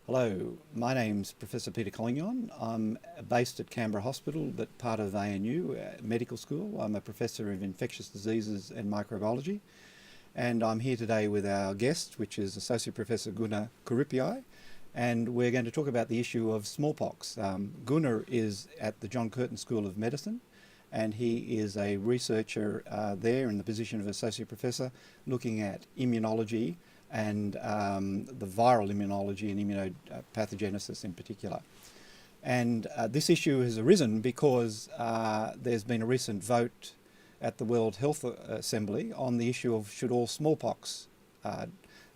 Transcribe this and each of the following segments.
Hello, my name's Professor Peter Collignon. I'm based at Canberra Hospital, but part of ANU Medical School. I'm a Professor of Infectious Diseases and Microbiology, and I'm here today with our guest, which is Associate Professor Gunnar Kuripi, and we're going to talk about the issue of smallpox. Gunnar is at the John Curtin School of Medicine, and he is a researcher there in the position of Associate Professor looking at immunology and the viral immunology and immunopathogenesis in particular. And this issue has arisen because there's been a recent vote at the World Health Assembly on the issue of should all smallpox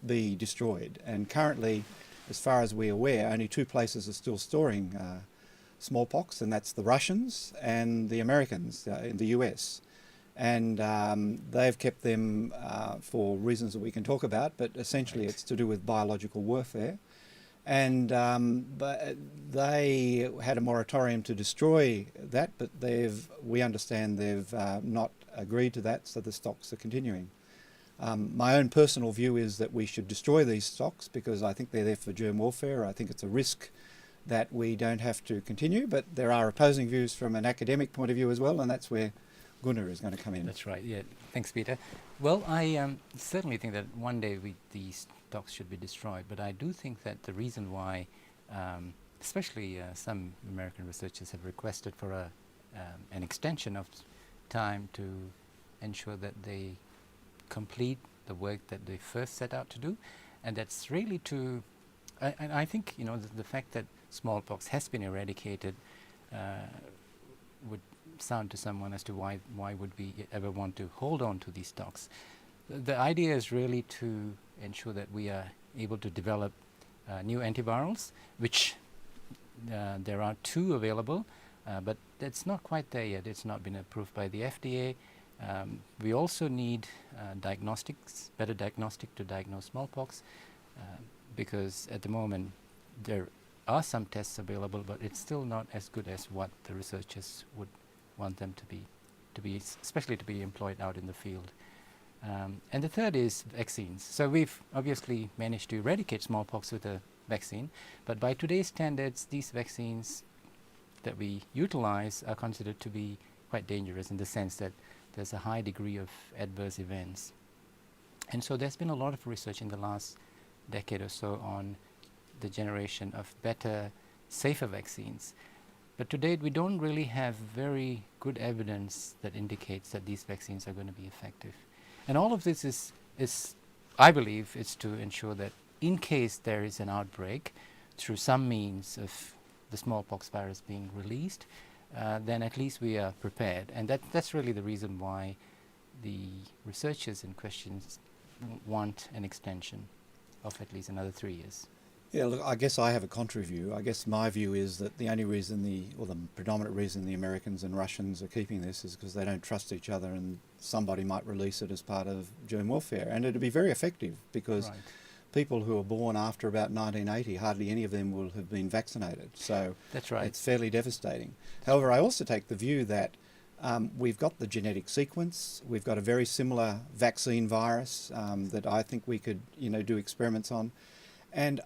be destroyed. And currently, as far as we're aware, only two places are still storing smallpox, and that's the Russians and the Americans in the US. And they've kept them for reasons that we can talk about, but essentially it's to do with biological warfare. And but they had a moratorium to destroy that, but we understand they've not agreed to that, so the stocks are continuing. My own personal view is that we should destroy these stocks because I think they're there for germ warfare. I think it's a risk that we don't have to continue, but there are opposing views from an academic point of view as well, and that's where Gunnar is going to come in. That's right, yeah. Thanks, Peter. Well, I certainly think that one day these stocks should be destroyed, but I do think that the reason why, especially some American researchers have requested for an extension of time to ensure that they complete the work that they first set out to do, and that's really to, I think, you know, the fact that smallpox has been eradicated would sound to someone as to why would we ever want to hold on to these stocks. The idea is really to ensure that we are able to develop new antivirals, which there are two available, but it's not quite there yet. It's not been approved by the FDA. We also need better diagnostic to diagnose smallpox, because at the moment there are some tests available, but it's still not as good as what the researchers would want them to be, especially to be employed out in the field. And the third is vaccines. So we've obviously managed to eradicate smallpox with a vaccine, but by today's standards, these vaccines that we utilize are considered to be quite dangerous in the sense that there's a high degree of adverse events. And so there's been a lot of research in the last decade or so on the generation of better, safer vaccines. But to date, we don't really have very good evidence that indicates that these vaccines are going to be effective. And all of this is, I believe, is to ensure that in case there is an outbreak through some means of the smallpox virus being released, then at least we are prepared. And that's really the reason why the researchers in question want an extension of at least another 3 years. Yeah, look, I guess I have a contrary view. I guess my view is that the only reason or the predominant reason the Americans and Russians are keeping this is because they don't trust each other and somebody might release it as part of germ warfare. And it'd be very effective because people who are born after about 1980, hardly any of them will have been vaccinated. So that's right. It's fairly devastating. However, I also take the view that we've got the genetic sequence, we've got a very similar vaccine virus that I think we could, do experiments on. And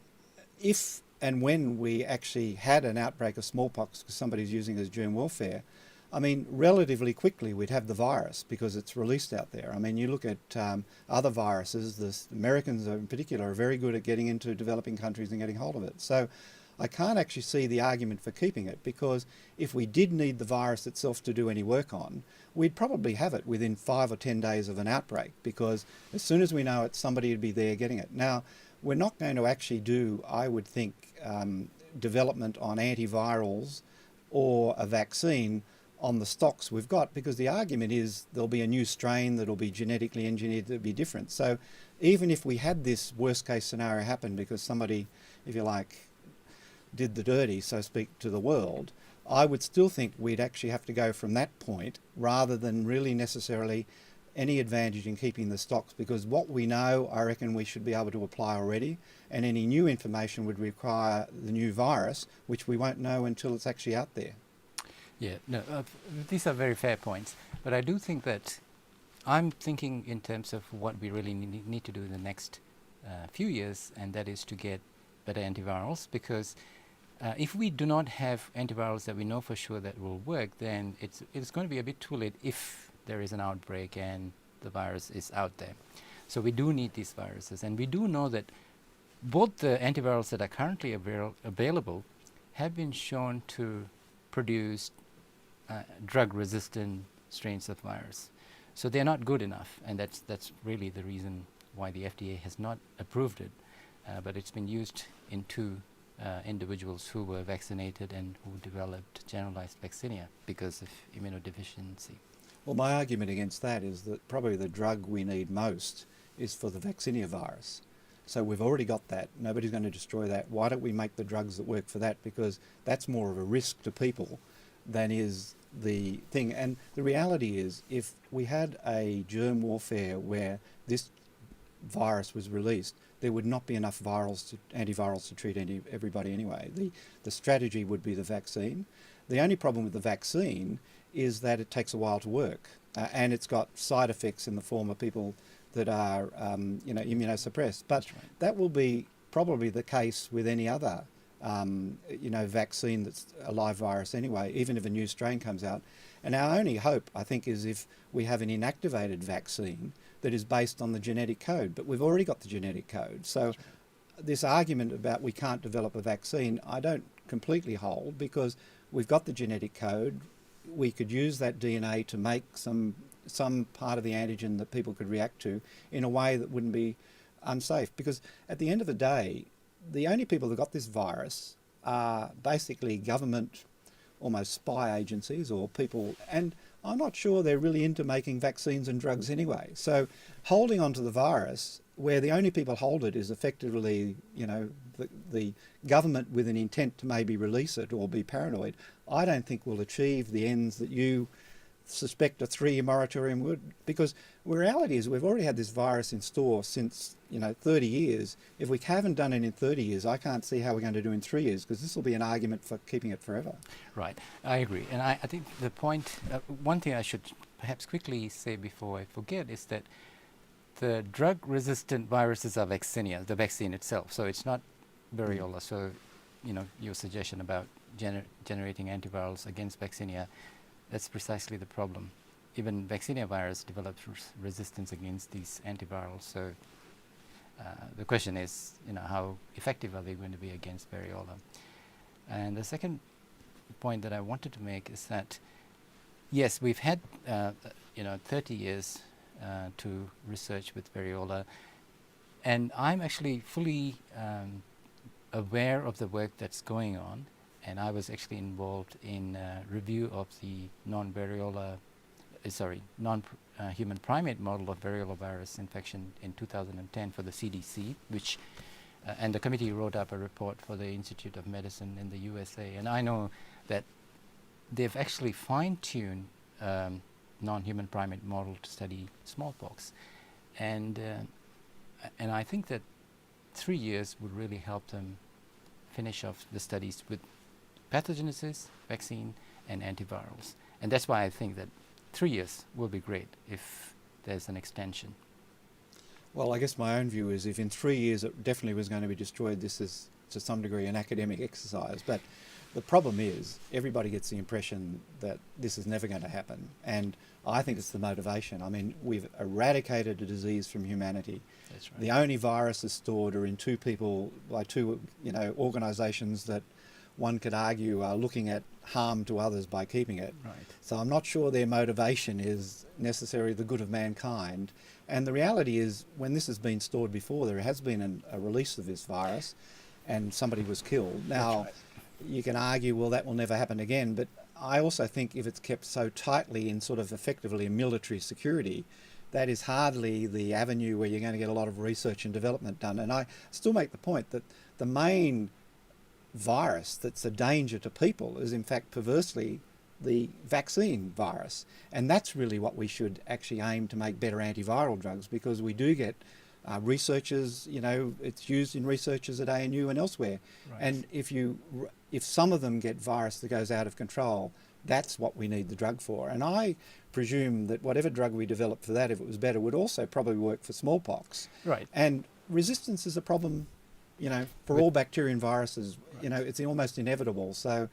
if and when we actually had an outbreak of smallpox because somebody's using it as germ warfare, I mean, relatively quickly we'd have the virus because it's released out there. I mean, you look at other viruses, the Americans in particular are very good at getting into developing countries and getting hold of it. So I can't actually see the argument for keeping it because if we did need the virus itself to do any work on, we'd probably have it within 5 or 10 days of an outbreak because as soon as we know it, somebody would be there getting it. Now, we're not going to actually do, I would think, development on antivirals or a vaccine on the stocks we've got because the argument is there'll be a new strain that'll be genetically engineered that'll be different. So even if we had this worst case scenario happen because somebody, if you like, did the dirty, so to speak, to the world, I would still think we'd actually have to go from that point rather than really necessarily any advantage in keeping the stocks because what we know, I reckon we should be able to apply already, and any new information would require the new virus, which we won't know until it's actually out there. Yeah, no, these are very fair points, but I do think that I'm thinking in terms of what we really need to do in the next few years, and that is to get better antivirals, because if we do not have antivirals that we know for sure that will work, then it's going to be a bit too late if there is an outbreak and the virus is out there. So we do need these viruses, and we do know that both the antivirals that are currently available have been shown to produce drug-resistant strains of virus. So they're not good enough, and that's really the reason why the FDA has not approved it. But it's been used in 2 individuals who were vaccinated and who developed generalized vaccinia because of immunodeficiency. Well, my argument against that is that probably the drug we need most is for the vaccinia virus. So we've already got that. Nobody's going to destroy that. Why don't we make the drugs that work for that? Because that's more of a risk to people than is the thing. And the reality is, if we had a germ warfare where this virus was released, there would not be enough antivirals to treat everybody anyway. The strategy would be the vaccine. The only problem with the vaccine is that it takes a while to work, and it's got side effects in the form of people that are immunosuppressed. But that will be probably the case with any other vaccine that's a live virus anyway, even if a new strain comes out. And our only hope, I think, is if we have an inactivated vaccine that is based on the genetic code. But we've already got the genetic code. So this argument about we can't develop a vaccine, I don't completely hold, because we've got the genetic code. We could use that DNA to make some part of the antigen that people could react to in a way that wouldn't be unsafe. Because at the end of the day, the only people that got this virus are basically government, almost spy agencies or people, and I'm not sure they're really into making vaccines and drugs anyway. So holding on to the virus, where the only people hold it is effectively, the government with an intent to maybe release it or be paranoid, I don't think will achieve the ends that you suspect a 3-year moratorium would, because the reality is we've already had this virus in store since 30 years. If we haven't done it in 30 years, I can't see how we're going to do in 3 years, because this will be an argument for keeping it forever. Right, I agree. And I think the point, one thing I should perhaps quickly say before I forget, is that the drug-resistant viruses are vaccinia, the vaccine itself. So it's not variola. So, your suggestion about generating antivirals against vaccinia, that's precisely the problem. Even vaccinia virus develops resistance against these antivirals. So the question is, how effective are they going to be against variola? And the second point that I wanted to make is that, yes, we've had 30 years to research with variola, and I'm actually fully aware of the work that's going on. And I was actually involved in review of the non-human primate model of variola virus infection in 2010 for the CDC, which and the committee wrote up a report for the Institute of Medicine in the USA. And I know that they've actually fine-tuned non-human primate model to study smallpox, and I think that 3 years would really help them finish off the studies with pathogenesis, vaccine, and antivirals. And that's why I think that 3 years will be great if there's an extension. Well, I guess my own view is if in 3 years it definitely was going to be destroyed, this is to some degree an academic exercise. But the problem is everybody gets the impression that this is never going to happen. And I think it's the motivation. I mean, we've eradicated a disease from humanity. That's right. The only viruses stored are in 2 people, by 2 organisations that one could argue are looking at harm to others by keeping it. Right. So I'm not sure their motivation is necessarily the good of mankind. And the reality is, when this has been stored before, there has been a release of this virus and somebody was killed. Now, you can argue, well, that will never happen again, but I also think if it's kept so tightly in sort of effectively a military security, that is hardly the avenue where you're going to get a lot of research and development done. And I still make the point that the main virus that's a danger to people is in fact perversely the vaccine virus, and that's really what we should actually aim to make better antiviral drugs, because we do get researchers, it's used in researchers at ANU and elsewhere. Right. And if some of them get virus that goes out of control, that's what we need the drug for. And I presume that whatever drug we develop for that, if it was better, would also probably work for smallpox. Right. And resistance is a problem for all bacteria and viruses, it's almost inevitable. So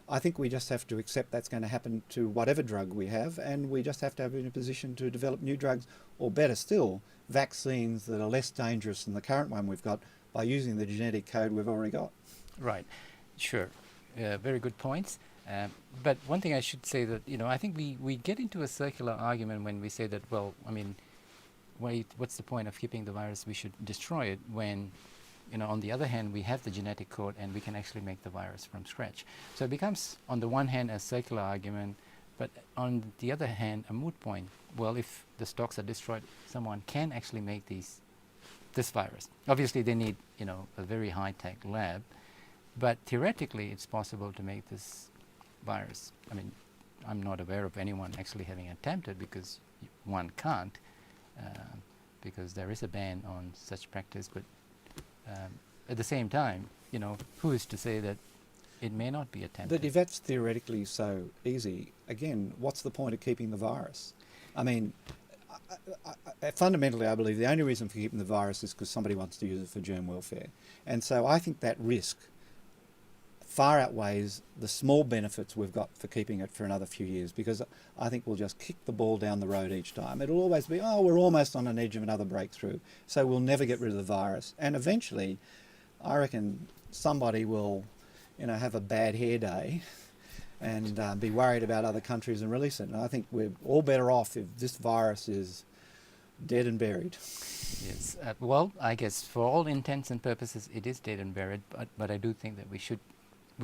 I think we just have to accept that's going to happen to whatever drug we have, and we just have to be in a position to develop new drugs, or better still, vaccines that are less dangerous than the current one we've got by using the genetic code we've already got. Right, sure. Very good points. But one thing I should say that, I think we get into a circular argument when we say that, well, I mean, what's the point of keeping the virus? We should destroy it when, on the other hand, we have the genetic code and we can actually make the virus from scratch. So it becomes, on the one hand, a circular argument, but on the other hand, a moot point. Well, if the stocks are destroyed, someone can actually make this virus. Obviously, they need, a very high-tech lab, but theoretically, it's possible to make this virus. I mean, I'm not aware of anyone actually having attempted, because one can't, because there is a ban on such practice. But at the same time, who is to say that it may not be attempted? But if that's theoretically so easy, again, what's the point of keeping the virus? I mean, fundamentally, I believe the only reason for keeping the virus is because somebody wants to use it for germ welfare. And so I think that risk far outweighs the small benefits we've got for keeping it for another few years, because I think we'll just kick the ball down the road each time. It'll always be, we're almost on an edge of another breakthrough, so we'll never get rid of the virus. And eventually, I reckon somebody will, have a bad hair day and be worried about other countries and release it. And I think we're all better off if this virus is dead and buried. Yes. Well, I guess for all intents and purposes, it is dead and buried. But I do think that we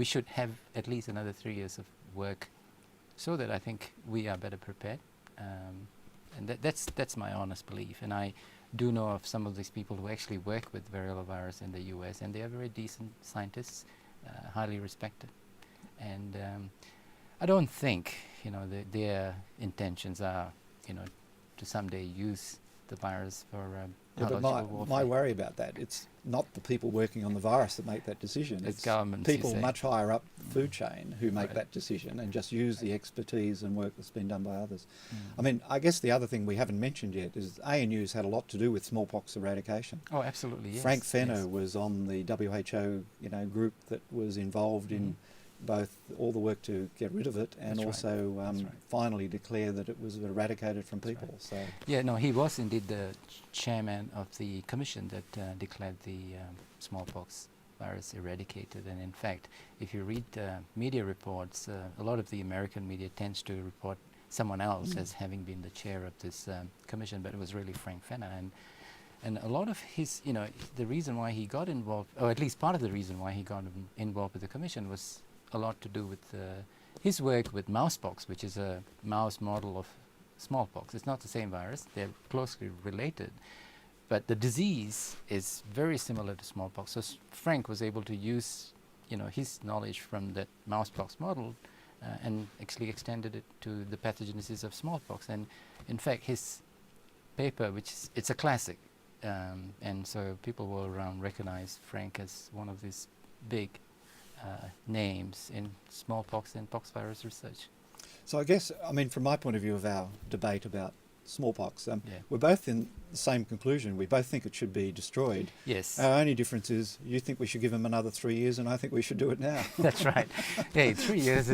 should have at least another 3 years of work, so that I think we are better prepared. And that's my honest belief. And I do know of some of these people who actually work with variola virus in the US, and they are very decent scientists, highly respected. And I don't think their intentions are to someday use the virus for biological warfare. My worry about that, it's not the people working on the virus that make that decision. It's governments, people much higher up the food chain who make Right. that decision and just use the expertise and work that's been done by others. I mean, I guess the other thing we haven't mentioned yet is ANU's had a lot to do with smallpox eradication. Oh, absolutely, yes. Frank Fenner yes. was on the WHO, group that was involved in both all the work to get rid of it and That's also right. finally declare that it was eradicated from That's people. right. So Yeah, no, he was indeed the chairman of the commission that declared the smallpox virus eradicated. And in fact, if you read media reports, a lot of the American media tends to report someone else as having been the chair of this commission, but it was really Frank Fenner. And a lot of his, the reason why he got involved, or at least part of the reason why he got involved with the commission, was a lot to do with his work with mousepox, which is a mouse model of smallpox. It's not the same virus, they're closely related, but the disease is very similar to smallpox. So Frank was able to use his knowledge from that mousepox model and actually extended it to the pathogenesis of smallpox. And in fact, his paper, it's a classic, and so people will around recognize Frank as one of these big names in smallpox and poxvirus research. So I guess, from my point of view of our debate about smallpox, Yeah. we're both in the same conclusion. We both think it should be destroyed. Yes, Our only difference is you think we should give them another 3 years and I think we should do it now. that's right. Hey, 3 years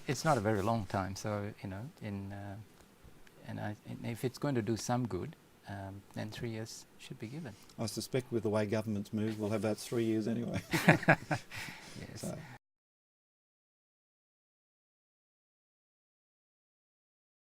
it's not a very long time. So and if it's going to do some good, then 3 years should be given. I suspect with the way governments move, we'll have about 3 years anyway.